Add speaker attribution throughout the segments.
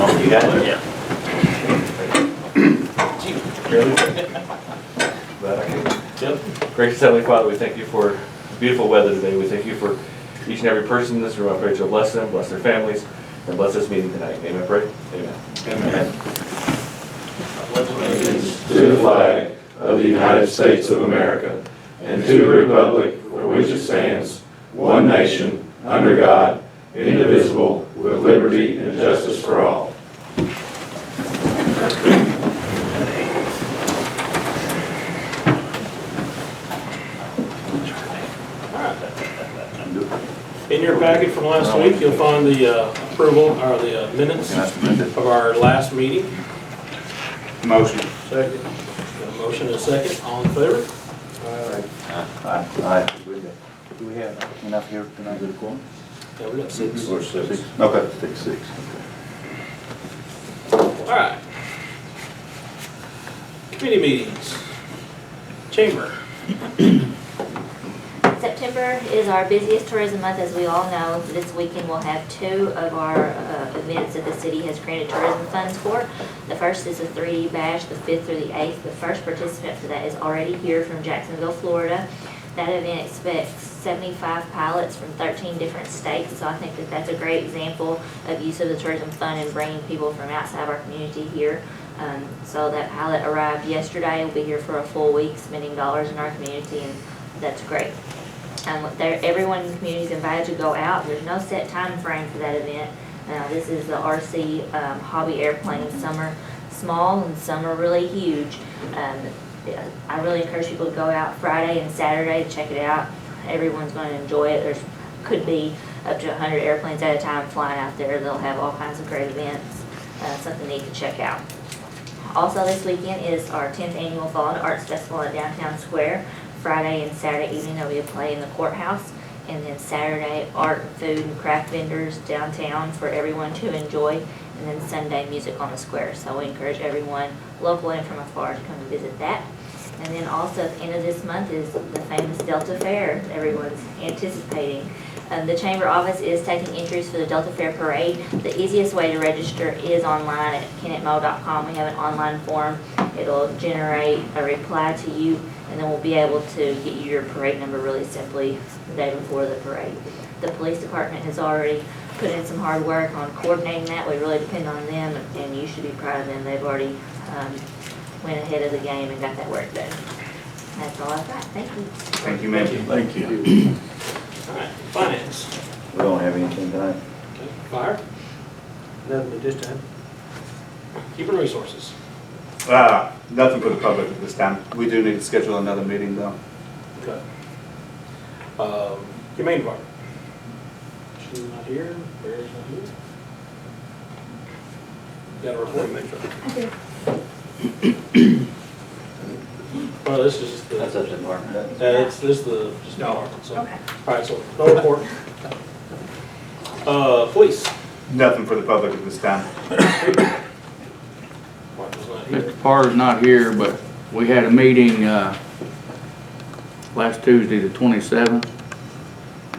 Speaker 1: Oh, you got it? Yeah.
Speaker 2: Yep. Gracious Heavenly Father, we thank you for beautiful weather today. We thank you for each and every person in this room. I pray that you'll bless them, bless their families, and bless this meeting tonight. Amen. Pray. Amen.
Speaker 1: Amen.
Speaker 3: To the flag of the United States of America and to the republic for which it stands, one nation, under God, indivisible, with liberty and justice for all.
Speaker 4: In your packet from last week, you'll find the approval, or the minutes of our last meeting.
Speaker 1: Motion.
Speaker 4: Second. Got a motion and a second, all in favor?
Speaker 1: Aye. Do we have enough here tonight?
Speaker 4: Yeah, we got 6.
Speaker 3: Or six.
Speaker 1: Okay. Six.
Speaker 4: All right. Committee meetings. Chamber.
Speaker 5: September is our busiest tourism month, as we all know. This weekend we'll have 2 of our events that the city has granted tourism funds for. The first is the 3D Bash, the 5th through the 8th. The first participant for that is already here from Jacksonville, Florida. That event expects 75 pilots from 13 different states, so I think that that's a great example of use of the tourism fund and bringing people from outside of our community here. So that pilot arrived yesterday, will be here for a full week, spending dollars in our community, and that's great. Everyone in the community is invited to go out. There's no set time frame for that event. This is the RC Hobby Airplane. Some are small and some are really huge. I really encourage people to go out Friday and Saturday to check it out. Everyone's going to enjoy it. There's could be up to 100 airplanes at a time flying out there. They'll have all kinds of great events. Something neat to check out. Also this weekend is our 10th annual Fall into Arts Festival at Downtown Square. Friday and Saturday evening there'll be a play in the courthouse, and then Saturday art and food and craft vendors downtown for everyone to enjoy, and then Sunday music on the square. So we encourage everyone, local and from afar, to come and visit that. And then also at the end of this month is the famous Delta Fair that everyone's anticipating. The Chamber office is taking entries for the Delta Fair Parade. The easiest way to register is online at kennetmo.com. We have an online form. It'll generate a reply to you, and then we'll be able to get you your parade number really simply the day before the parade. The police department has already put in some hard work on coordinating that. We really depend on them, and you should be proud of them. They've already went ahead of the game and got that work done. That's all I've got. Thank you.
Speaker 1: Thank you, ma'am.
Speaker 3: Thank you.
Speaker 4: All right, finance.
Speaker 1: We don't have anything tonight.
Speaker 4: Okay. Fire. Nothing at this time. Human resources.
Speaker 6: Nothing for the public at this time. We do need to schedule another meeting though.
Speaker 4: Okay. Humane department. She's not here. Bear's not here. Got a report? Well, this is the.
Speaker 1: That's up to the department.
Speaker 4: This is the just department. So.
Speaker 5: Okay.
Speaker 4: All right. So no report. Police.
Speaker 6: Nothing for the public at this time.
Speaker 4: Mark was not here.
Speaker 7: Mr. Parr's not here, but we had a meeting last Tuesday, the 27th,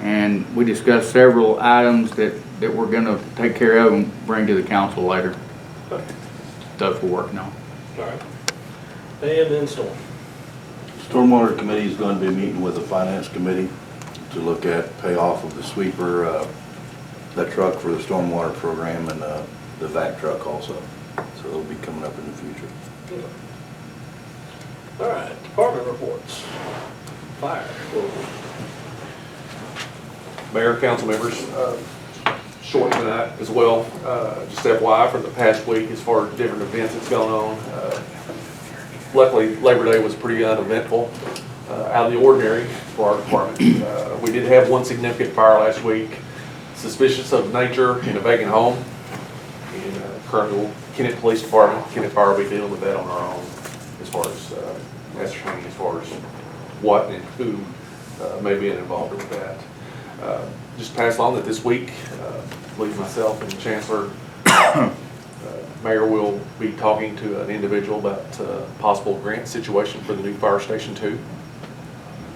Speaker 7: and we discussed several items that we're going to take care of and bring to the council later.
Speaker 4: Okay.
Speaker 7: Stuff we're working on.
Speaker 4: All right. And then storm.
Speaker 8: Stormwater Committee is going to be meeting with the Finance Committee to look at payoff of the sweeper, that truck for the stormwater program, and the vac truck also. So they'll be coming up in the future.
Speaker 4: Okay. All right. Department reports. Fire.
Speaker 9: Mayor, council members, short tonight as well. Just FYI for the past week as far as different events that's going on. Luckily, Labor Day was pretty uneventful, out of the ordinary for our department. We did have one significant fire last week, suspicious of nature in a vacant home. And currently, Kennett Police Department, Kennett Fire will be dealing with that on our own as far as ascertaining as far as what and who may be involved with that. Just pass along that this week, I believe myself and the Chancellor, Mayor will be talking to an individual about possible grant situation for the new fire station 2.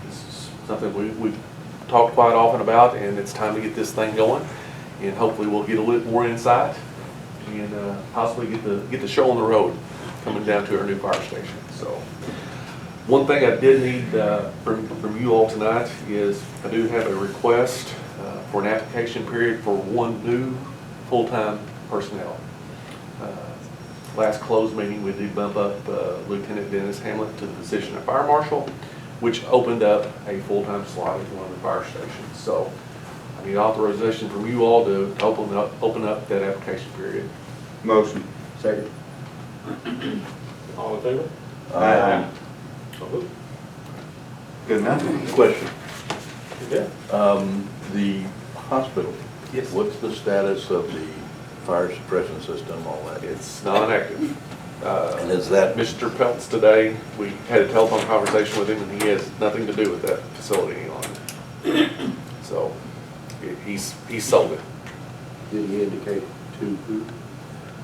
Speaker 9: This is something we've talked quite often about, and it's time to get this thing going. And hopefully we'll get a little more insight and possibly get the show on the road coming down to our new fire station. So one thing I did need from you all tonight is I do have a request for an application period for one new full-time personnel. Last closed meeting, we did bump up Lieutenant Dennis Hamlet to the position of fire marshal, which opened up a full-time slot at one of the fire stations. So I need authorization from you all to open up that application period.
Speaker 6: Motion.
Speaker 1: Second.
Speaker 4: All in favor?
Speaker 1: Aye.
Speaker 4: So moved.
Speaker 6: Good enough?
Speaker 8: Question,
Speaker 4: Yeah.
Speaker 8: the hospital,
Speaker 9: Yes.
Speaker 8: what's the status of the fire suppression system, all that?
Speaker 9: It's non-active.
Speaker 8: And is that,
Speaker 9: Mr. Peltz today, we had a telephone conversation with him, and he has nothing to do with that facility any longer. So he's sold it.
Speaker 8: did he indicate to who?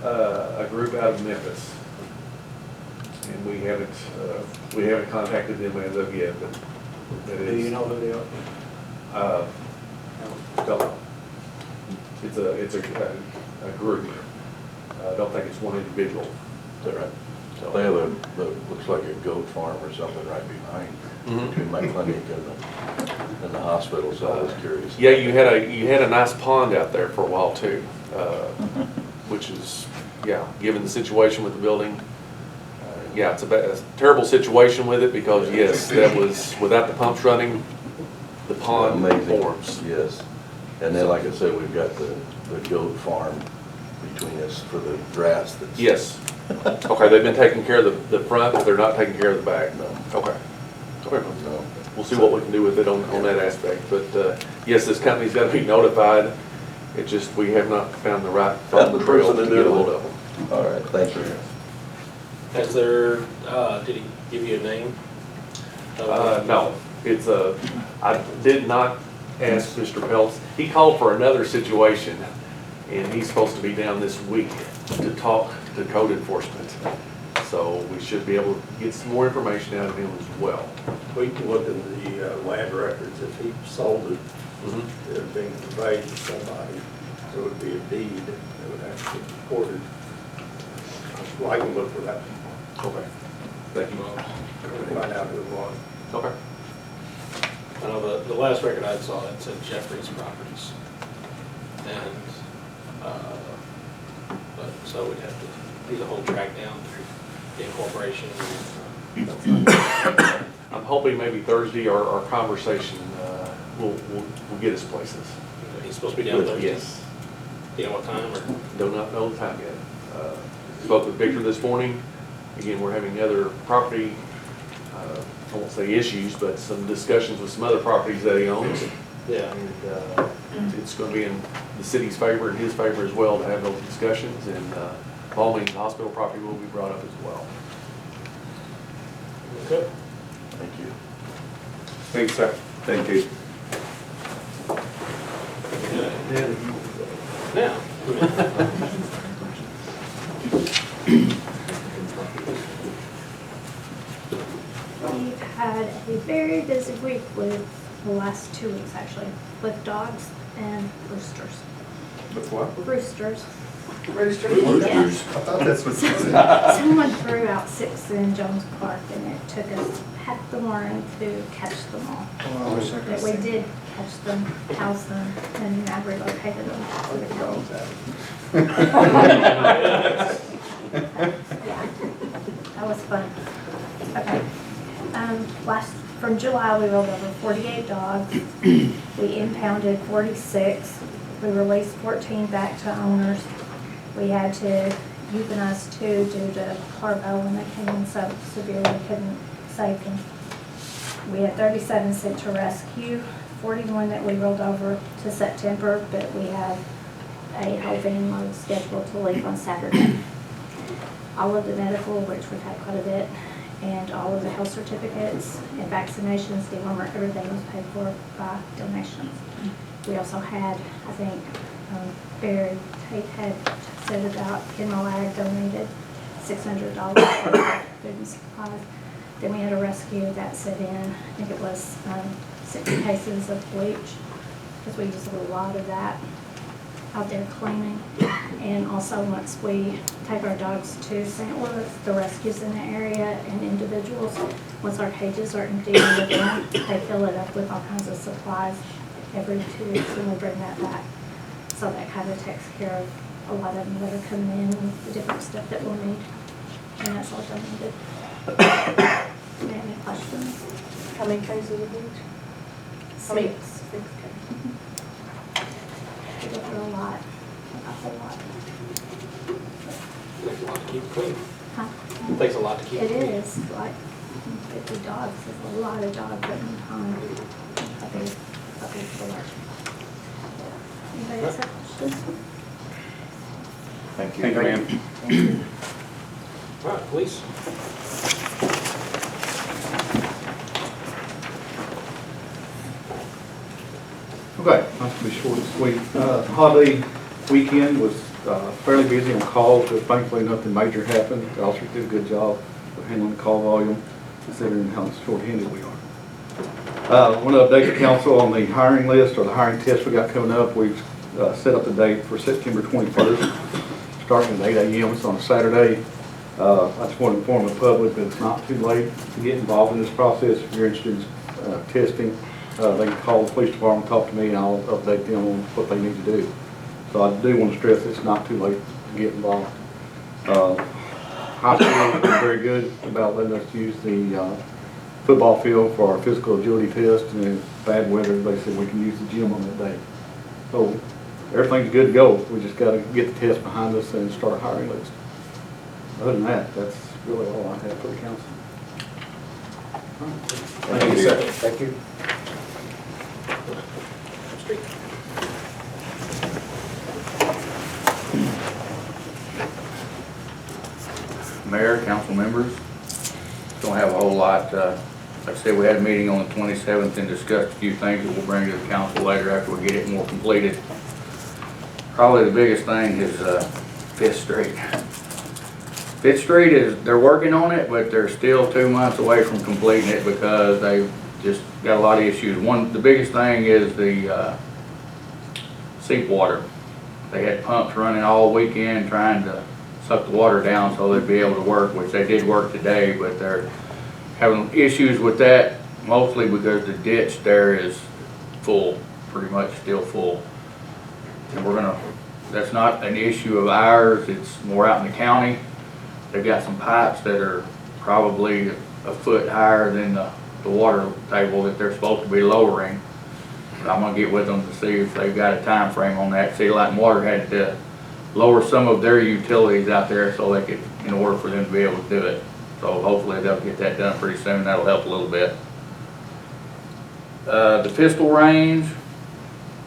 Speaker 9: A group out of Memphis. And we haven't contacted them as of yet, but that is.
Speaker 4: Do you know who they are?
Speaker 9: Don't know. It's a group. I don't think it's one individual.
Speaker 8: Is that right?
Speaker 9: So-
Speaker 8: They have looks like a goat farm or something right behind,
Speaker 9: Mhm.
Speaker 8: between my clinic and the hospital, so I was curious.
Speaker 9: Yeah, you had a nice pond out there for a while too, which is, yeah, given the situation with the building, yeah, it's a terrible situation with it because yes, that was, without the pumps running, the pond
Speaker 8: Amazing.
Speaker 9: forms.
Speaker 8: Yes. And then, like I said, we've got the goat farm between us for the grass that's.
Speaker 9: Yes. Okay, they've been taking care of the front, but they're not taking care of the back.
Speaker 8: No.
Speaker 9: Okay. Okay.
Speaker 8: No.
Speaker 9: We'll see what we can do with it on that aspect. But yes, this company's got to be notified. It just, we have not found the right
Speaker 8: Found the
Speaker 9: trail
Speaker 8: person
Speaker 9: to
Speaker 8: to
Speaker 9: get
Speaker 8: do
Speaker 9: a hold
Speaker 8: it.
Speaker 9: of them.
Speaker 8: All right, thank you.
Speaker 4: Has there, did he give you a name?
Speaker 9: No, it's I did not ask Mr. Peltz. He called for another situation, and he's supposed to be down this week to talk to code enforcement. So we should be able to get some more information out of him as well.
Speaker 10: We can look in the land records, if he sold it,
Speaker 9: Mhm.
Speaker 10: it being conveyed to somebody, so it would be a deed that would have to be recorded. Well, I can look for that,
Speaker 9: Okay. Thank you.
Speaker 10: find out who it was.
Speaker 9: Okay.
Speaker 4: I know the last record I saw, it said Jeffrey's Properties. And, but, so we'd have to do the whole track down through the incorporation.
Speaker 9: I'm hoping maybe Thursday our conversation will get us places.
Speaker 4: He's supposed to be down Thursday?
Speaker 9: Yes.
Speaker 4: Do you know what time, or?
Speaker 9: Do not know the time yet. Spoke with Victor this morning. Again, we're having other property, I won't say issues, but some discussions with some other properties that he owns.
Speaker 4: Yeah.
Speaker 9: And it's going to be in the city's favor and his favor as well to have those discussions. And by all means, the hospital property will be brought up as well.
Speaker 4: Okay.
Speaker 8: Thank you.
Speaker 6: Thanks, sir. Thank you.
Speaker 4: Now.
Speaker 11: We've had a very busy week with the last 2 weeks actually, with dogs and roosters.
Speaker 6: With what?
Speaker 11: Roosters.
Speaker 6: Roosters?
Speaker 11: Yes.
Speaker 6: I thought that's what you said.
Speaker 11: Someone threw out 6 in Jones Park and it took us half the morning to catch them all.
Speaker 6: Oh, I wish I could
Speaker 11: But
Speaker 6: have
Speaker 11: we
Speaker 6: seen.
Speaker 11: did catch them, house them, and now relocated them to the county. Yeah, that was fun. Okay. From July, we rolled over 48 dogs. We impounded 46. We released 14 back to owners. We had to euthanize 2 due to parvo when they came in so severely we couldn't save them. We had 37 sent to rescue, 41 that we rolled over to September, but we have a whole van load scheduled to leave on Saturday. All of the medical, which we've had quite a bit, and all of the health certificates and vaccinations, dewormer, everything was paid for by donations. We also had, I think, Barry Tate had said about Ag donated $600 for food and supplies. Then we had a rescue that sent in, I think it was 60 cases of bleach, because we used a lot of that. out there cleaning. And also, once we take our dogs to St. Louis, the rescues in the area and individuals, once our cages are empty with them, they fill it up with all kinds of supplies every 2 weeks, and we bring that back. So that kind of takes care of a lot of them that are coming in and the different stuff that we'll need. And that's all donated. Any questions?
Speaker 12: How many trays is the beach? How many? 6.
Speaker 11: We go through a lot, a whole lot.
Speaker 4: Takes a lot to keep clean.
Speaker 11: Huh?
Speaker 4: Takes a lot to keep
Speaker 11: It
Speaker 4: clean.
Speaker 11: is, like 50 dogs, is a lot of dogs at one time. Puppies for that. Anybody else have questions?
Speaker 1: Thank you.
Speaker 6: Thank you, ma'am.
Speaker 4: All right, police.
Speaker 6: Okay, nice to be short and sweet. Holiday weekend was fairly busy on calls, but thankfully nothing major happened. The officers did a good job of handling the call volume, considering how short-handed we are. I want to update the council on the hiring list or the hiring test we got coming up. We've set up the date for September 21st, starting at 8 a.m. It's on a Saturday. I just want to inform the public that it's not too late to get involved in this process. If you're interested in testing, they can call the police department, talk to me, and I'll update them on what they need to do. So I do want to stress it's not too late to get involved. High school has been very good about letting us use the football field for our physical agility test, and in bad weather, they said we can use the gym on that day. So everything's good to go. We just got to get the test behind us and start a hiring list. Other than that, that's really all I have for the council.
Speaker 10: Thank you, sir. Thank you.
Speaker 4: Street.
Speaker 7: Mayor, council members, don't have a whole lot. Like I said, we had a meeting on the 27th and discussed a few things that we'll bring to the council later after we get it more completed. Probably the biggest thing is 5th Street. 5th Street they're working on it, but they're still 2 months away from completing it because they've just got a lot of issues. The biggest thing is the seep water. They had pumps running all weekend trying to suck the water down so they'd be able to work, which they did work today, but they're having issues with that mostly because the ditch there is full, pretty much still full. And that's not an issue of ours, it's more out in the county. They've got some pipes that are probably a foot higher than the water table that they're supposed to be lowering. But I'm gonna get with them to see if they've got a time frame on that. See, Light and Water had to lower some of their utilities out there so they could, in order for them to be able to do it. So hopefully they'll get that done pretty soon. That'll help a little bit. The pistol range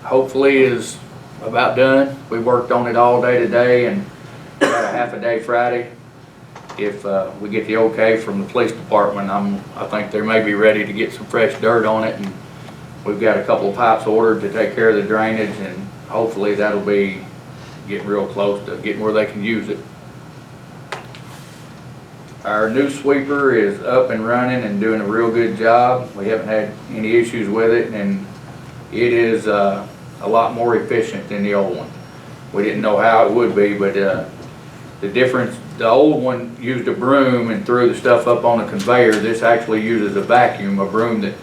Speaker 7: hopefully is about done. We worked on it all day today and got a half a day Friday. If we get the okay from the police department, I think they may be ready to get some fresh dirt on it, and we've got a couple of pipes ordered to take care of the drainage, and hopefully that'll be getting real close to getting where they can use it. Our new sweeper is up and running and doing a real good job. We haven't had any issues with it, and it is a lot more efficient than the old one. We didn't know how it would be, but the difference, the old one used a broom and threw the stuff up on a conveyor. This actually uses a vacuum, a broom that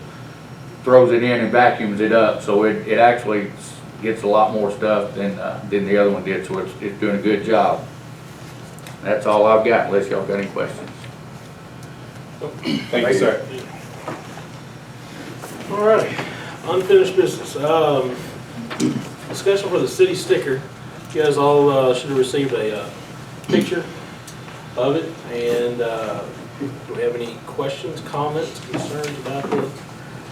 Speaker 7: throws it in and vacuums it up. So it actually gets a lot more stuff than the other one did, so it's doing a good job. That's all I've got, unless y'all got any questions.
Speaker 6: Thank you, sir.
Speaker 4: All right, unfinished business. Discussion for the city sticker. You guys all should have received a picture of it, and do we have any questions, comments, concerns about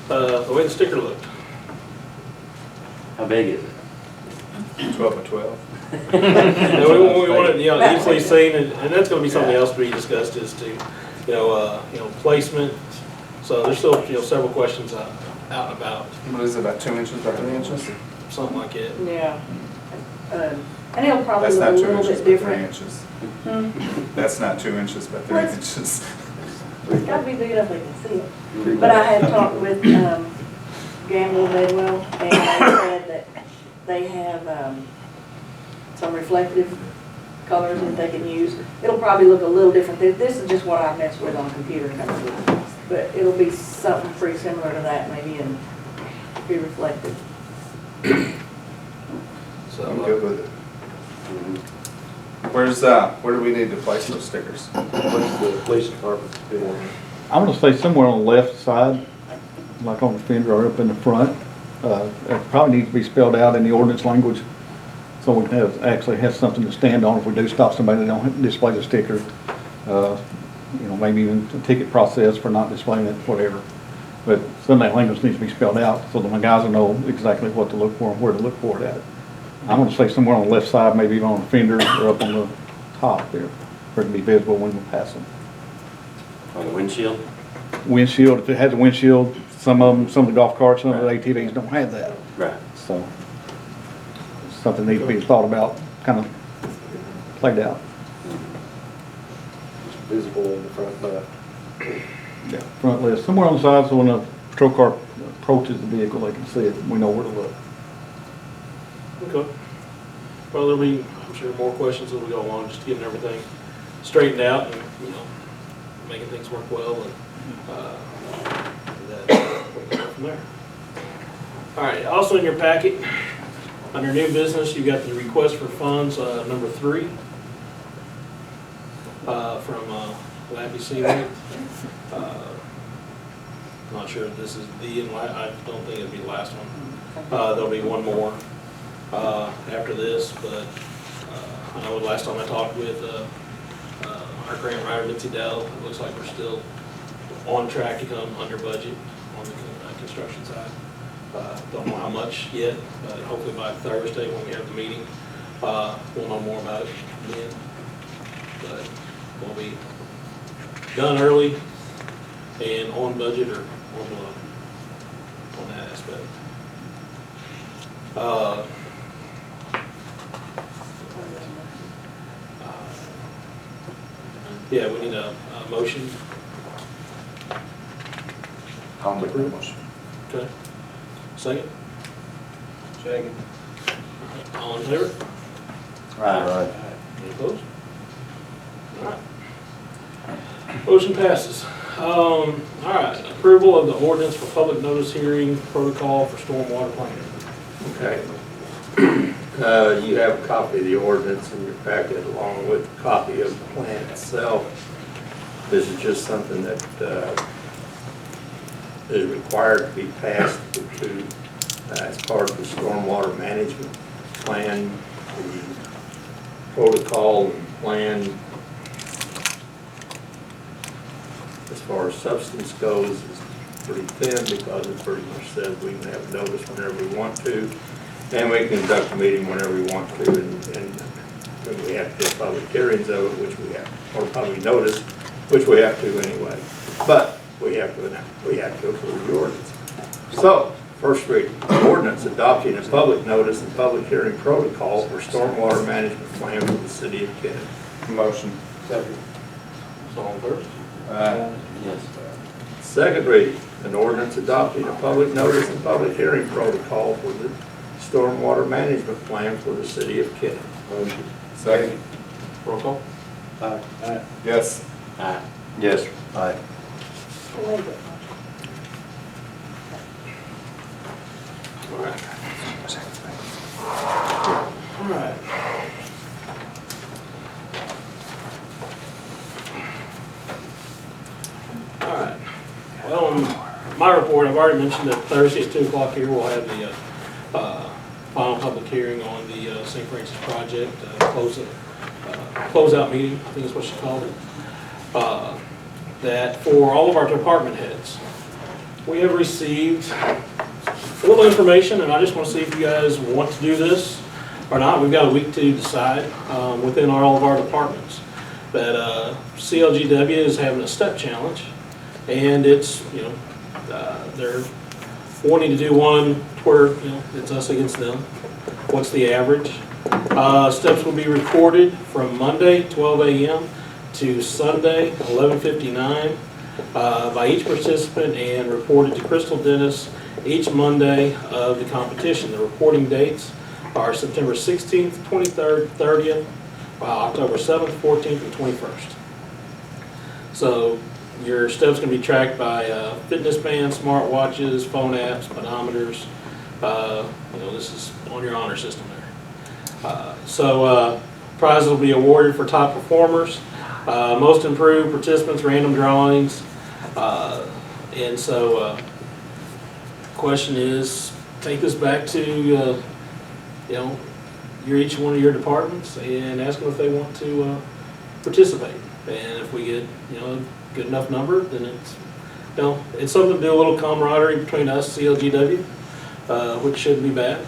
Speaker 4: the way the sticker looked?
Speaker 1: How big is it?
Speaker 6: 12 by 12.
Speaker 4: No, we want it, easily seen, and that's going to be something else to be discussed as to, placement. So there's still, several questions out and about.
Speaker 6: What is it, about 2 inches by 3 inches?
Speaker 4: Something like it.
Speaker 12: Yeah. And it'll probably
Speaker 10: That's
Speaker 12: look a
Speaker 10: not 2
Speaker 12: little
Speaker 10: inches
Speaker 12: bit
Speaker 10: by 3
Speaker 12: different.
Speaker 10: inches.
Speaker 12: Hmm?
Speaker 10: That's not 2 inches by 3
Speaker 12: What?
Speaker 10: inches.
Speaker 12: It's got to be big enough they can see it. But I had talked with Gamble Bedwell, and they said that they have some reflective colors that they can use. It'll probably look a little different. This is just what I messed with on the computer currently. But it'll be something pretty similar to that maybe and be reflective.
Speaker 10: So I'm good with it.
Speaker 3: Where do we need to place those stickers?
Speaker 10: What's the police department doing?
Speaker 6: I'm gonna say somewhere on the left side, like on the fender or up in the front. It probably needs to be spelled out in the ordinance language, so we can actually have something to stand on if we do stop somebody that don't display the sticker. You know, maybe even a ticket process for not displaying it, whatever. But some of that language needs to be spelled out, so that my guys will know exactly what to look for and where to look for it at. I'm gonna say somewhere on the left side, maybe even on the fender or up on the top there, for it to be visible when we pass them.
Speaker 1: On the windshield?
Speaker 6: Windshield, if it has a windshield, some of the golf carts, some of the ATVs don't have that.
Speaker 1: Right.
Speaker 6: So, something needs to be thought about, kind of played out.
Speaker 10: Just visible in the front left.
Speaker 6: Yeah. Front left, somewhere on the side, so when a patrol car approaches the vehicle, they can see it, we know where to look.
Speaker 4: Okay. Well, there'll be, I'm sure, more questions as we go along, just getting everything straightened out and, you know, making things work well and, we'll go from there. All right, also in your packet, under new business, you got the request for funds, number 3, from, Lappy Senior. Not sure if this is I don't think it'll be the last one. There'll be one more, after this, but, I know the last time I talked with, our grant writer, Mitzi Dell, it looks like we're still on track to come under budget on the construction side. Don't know how much yet, but hopefully by Thursday when we have the meeting, we'll know more about it then. But we'll be done early and on budget or below on that aspect. Yeah, we need a motion.
Speaker 3: I'll make the motion.
Speaker 4: Okay. Second?
Speaker 10: Second.
Speaker 4: All in favor?
Speaker 1: Right.
Speaker 4: Any opposed? All right. Motion passes. All right, approval of the ordinance for public notice hearing protocol for stormwater planning.
Speaker 10: Okay. You have a copy of the ordinance in your packet along with a copy of the plan itself. This is just something that is required to be passed to as part of the stormwater management plan. The protocol and plan, as far as substance goes, is pretty thin because it pretty much says we can have notice whenever we want to, and we can conduct a meeting whenever we want to, and we have to do public hearings of it, which we have, or public notice, which we have to anyway. But we have to approve the ordinance. So, first reading, ordinance adopting a public notice and public hearing protocol for stormwater management plan for the city of Kennet.
Speaker 3: Motion.
Speaker 10: Second.
Speaker 4: All in favor?
Speaker 1: Yes.
Speaker 10: Second reading, an ordinance adopting a public notice and public hearing protocol for the stormwater management plan for the city of Kennet.
Speaker 3: Motion. Second.
Speaker 4: Roll call?
Speaker 10: Aye.
Speaker 3: Yes.
Speaker 1: Aye.
Speaker 8: Yes. Aye.
Speaker 4: All right. All right. All right. Well, in my report, I've already mentioned that Thursday at 2 o'clock here, we'll have the final public hearing on the St. Francis project, closeout meeting, I think is what she called it. That for all of our department heads, we have received a little information, and I just want to see if you guys want to do this or not. We've got a week to decide within all of our departments. That CLGW is having a step challenge, and it's, you know, they're wanting to do one where, you know, it's us against them. What's the average? Steps will be recorded from Monday, 12 a.m. to Sunday, 11:59, by each participant and reported to Crystal Dennis each Monday of the competition. The reporting dates are September 16th, 23rd, 30th, October 7th, 14th, and 21st. So your steps can be tracked by fitness bands, smart watches, phone apps, pedometers. This is on your honor system there. Prizes will be awarded for top performers, most improved participants, random drawings. Question is, take this back to each one of your departments and ask them if they want to participate. And if we get a good enough number, then it's something to do a little camaraderie between us, CLGW, which shouldn't be bad.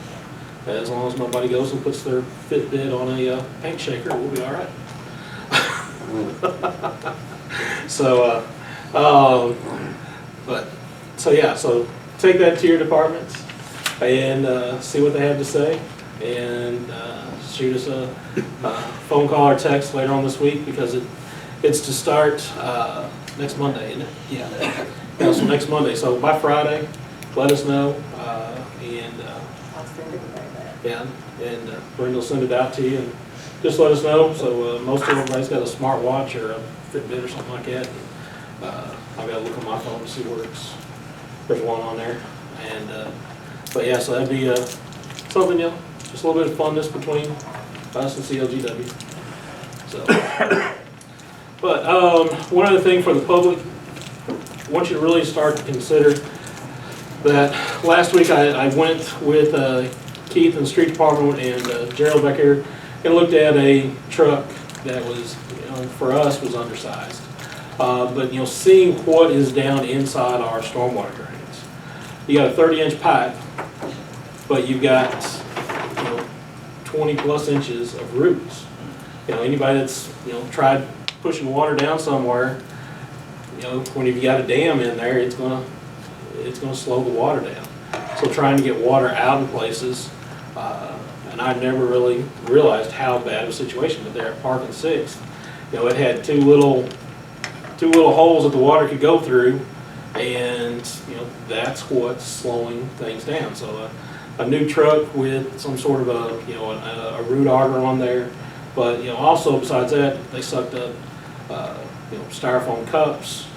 Speaker 4: As long as nobody goes and puts their Fitbit on a paint shaker, we'll be all right. So take that to your departments and see what they have to say, and shoot us a phone call or text later on this week, because it's to start next Monday, isn't it? Yeah. So next Monday. So by Friday, let us know,
Speaker 12: I'll send it back.
Speaker 4: and Brenda will send it out to you, and just let us know. So most everybody's got a smart watch or a Fitbit or something like that. I've got to look on my phone to see where there's one on there. So that'd be something, just a little bit of funness between us and CLGW. So, one other thing for the public, I want you to really start to consider that last week I went with Keith and the street department and Gerald back here and looked at a truck that was, for us, was undersized. But seeing what is down inside our stormwater drains. You got a 30-inch pipe, but you've got 20 plus inches of roots. Anybody that's tried pushing water down somewhere, when you've got a dam in there, it's gonna slow the water down. So trying to get water out in places, and I never really realized how bad of a situation. But there at Park and 6th, it had two little holes that the water could go through, and that's what's slowing things down. So a new truck with some sort of a root auger on there, but also besides that, they sucked up styrofoam cups,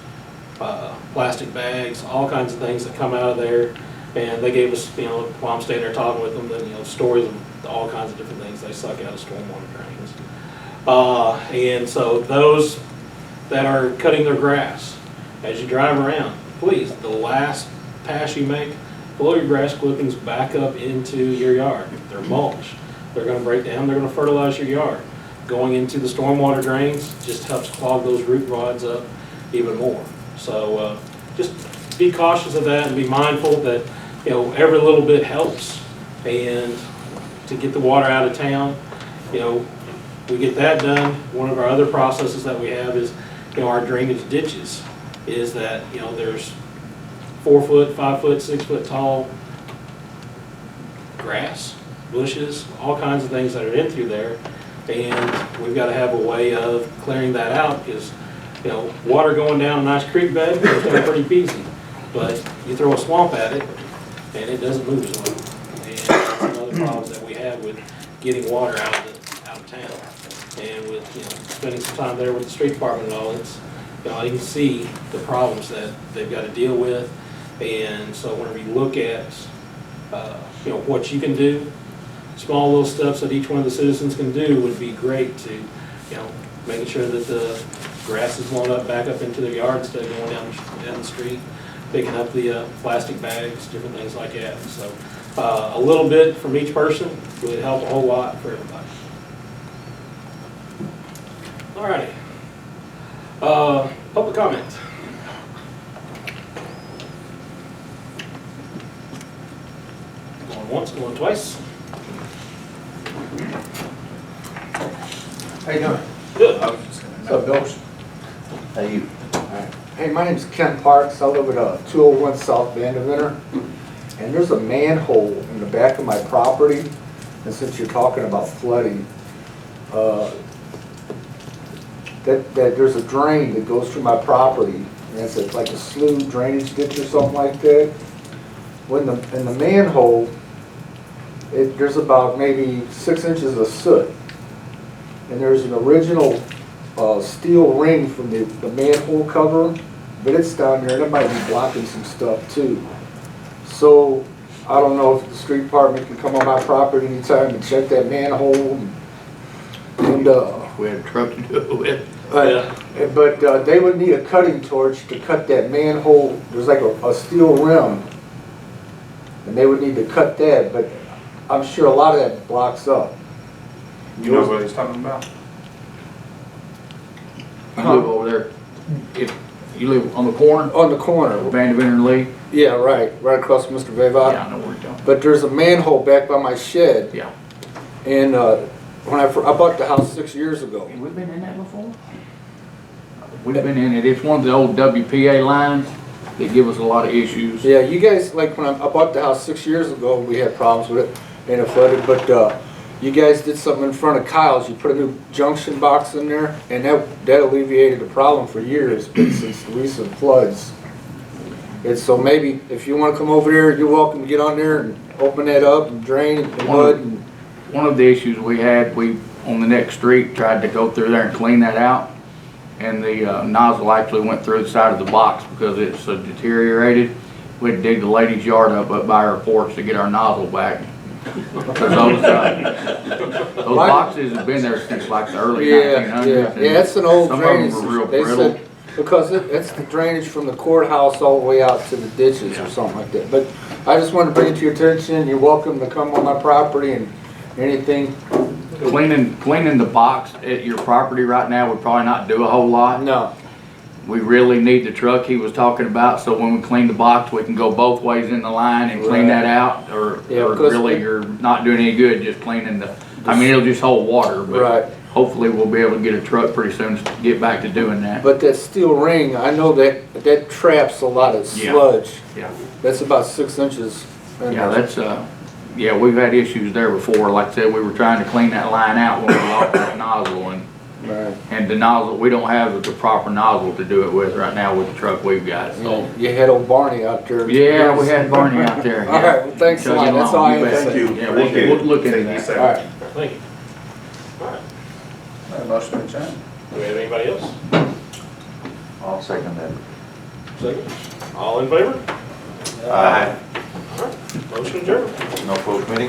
Speaker 4: plastic bags, all kinds of things that come out of there. And they gave us, while I'm standing there talking with them, stories of all kinds of different things they suck out of stormwater drains. And so those that are cutting their grass, as you drive around, please, the last pass you make, blow your grass clippings back up into your yard. They're mulch. They're going to break down. They're going to fertilize your yard. Going into the stormwater drains just helps clog those root rods up even more. So just be cautious of that and be mindful that every little bit helps. And to get the water out of town, we get that done. One of our other processes that we have is our drainage ditches. Is that there's 4 foot, 5 foot, 6 foot tall grass, bushes, all kinds of things that are in through there, and we've got to have a way of clearing that out, because water going down a nice creek bed is going to be pretty easy, but you throw a swamp at it and it doesn't move as well. And that's another problem that we have with getting water out of town, and with spending some time there with the street department and all. It's you can see the problems that they've got to deal with. And so whenever you look at, what you can do, small little steps that each one of the citizens can do would be great to, making sure that the grass is blown up back up into their yard instead of going down the street, picking up the plastic bags, different things like that. So a little bit from each person would help a whole lot for everybody. All righty. Public comment. Going once, going twice.
Speaker 13: How you doing?
Speaker 4: Good.
Speaker 13: What's up, Bill?
Speaker 8: How you?
Speaker 13: Hey, my name's Ken Parks. I live at 201 South Vanderbilt. And there's a manhole in the back of my property. And since you're talking about flooding, that there's a drain that goes through my property. And it's like a slough drainage ditch or something like that. In the manhole, there's about maybe 6 inches of soot. And there's an original steel ring from the manhole cover, but it's down there, and it might be blocking some stuff too. So, I don't know if the street department can come on my property anytime and check that manhole and
Speaker 7: We had a truck to do it with.
Speaker 13: but they would need a cutting torch to cut that manhole. There's like a steel rim, and they would need to cut that, but I'm sure a lot of that blocks up.
Speaker 3: You know what he's talking about?
Speaker 7: You live over there, if you live on the corner,
Speaker 13: On the corner.
Speaker 7: Vanderbilt and Lee?
Speaker 13: Yeah, right across from Mr.
Speaker 7: Yeah,
Speaker 13: Veva.
Speaker 7: I know where you're going.
Speaker 13: But there's a manhole back by my shed,
Speaker 7: Yeah.
Speaker 13: and when I bought the house 6 years ago.
Speaker 7: Have we been in that before? We've been in it. It's one of the old WPA lines that give us a lot of issues.
Speaker 13: Yeah, you guys, like when I bought the house 6 years ago, we had problems with it and it flooded, but you guys did something in front of Kyle's. You put a new junction box in there, and that alleviated the problem for years, but since the recent floods. And so maybe if you want to come over there, you're welcome to get on there and open that up and drain the mud. And
Speaker 7: One of the issues we had, we, on the next street, tried to go through there and clean that out. And the nozzle actually went through the side of the box because it's so deteriorated. We had to dig the lady's yard up by our porch to get our nozzle back. Because those boxes have been there since like the early 1900s.
Speaker 13: Yeah, it's an old
Speaker 7: Some
Speaker 13: drainage.
Speaker 7: of them were real
Speaker 13: They
Speaker 7: brittle.
Speaker 13: said, because it's the drainage from the courthouse all the way out to the ditches or something like that. But I just wanted to bring it to your attention. You're welcome to come on my property and anything.
Speaker 7: Cleaning the box at your property right now would probably not do a whole lot.
Speaker 13: No.
Speaker 7: We really need the truck he was talking about, so when we clean the box, we can go both ways in the line and clean that out, or
Speaker 13: because
Speaker 7: really you're not doing any good just cleaning the, I mean, it'll just hold water,
Speaker 13: Right.
Speaker 7: but hopefully we'll be able to get a truck pretty soon to get back to doing that.
Speaker 13: But that steel ring, I know that traps a lot of
Speaker 7: Yeah.
Speaker 13: sludge.
Speaker 7: Yeah.
Speaker 13: That's about 6 inches. in
Speaker 7: Yeah,
Speaker 13: there.
Speaker 7: that's, yeah, we've had issues there before. Like I said, we were trying to clean that line out when we lost that nozzle,
Speaker 13: Right.
Speaker 7: and the nozzle, we don't have the proper nozzle to do it with right now with the truck we've got, so.
Speaker 13: You had old Barney out there.
Speaker 7: Yeah, we had Barney out there.
Speaker 13: All right, well, thanks a lot.
Speaker 7: Chugging
Speaker 13: That's all I
Speaker 7: along.
Speaker 13: have to
Speaker 7: You
Speaker 13: say.
Speaker 7: bet. Yeah, we'll look into that.
Speaker 13: All right.
Speaker 4: Thank you. All right,
Speaker 3: Motion to adjourn.
Speaker 4: do we have anybody else?
Speaker 8: I'll second that.
Speaker 4: Second. All in favor?
Speaker 1: Aye.
Speaker 4: All right, motion adjourned.
Speaker 1: No full committee?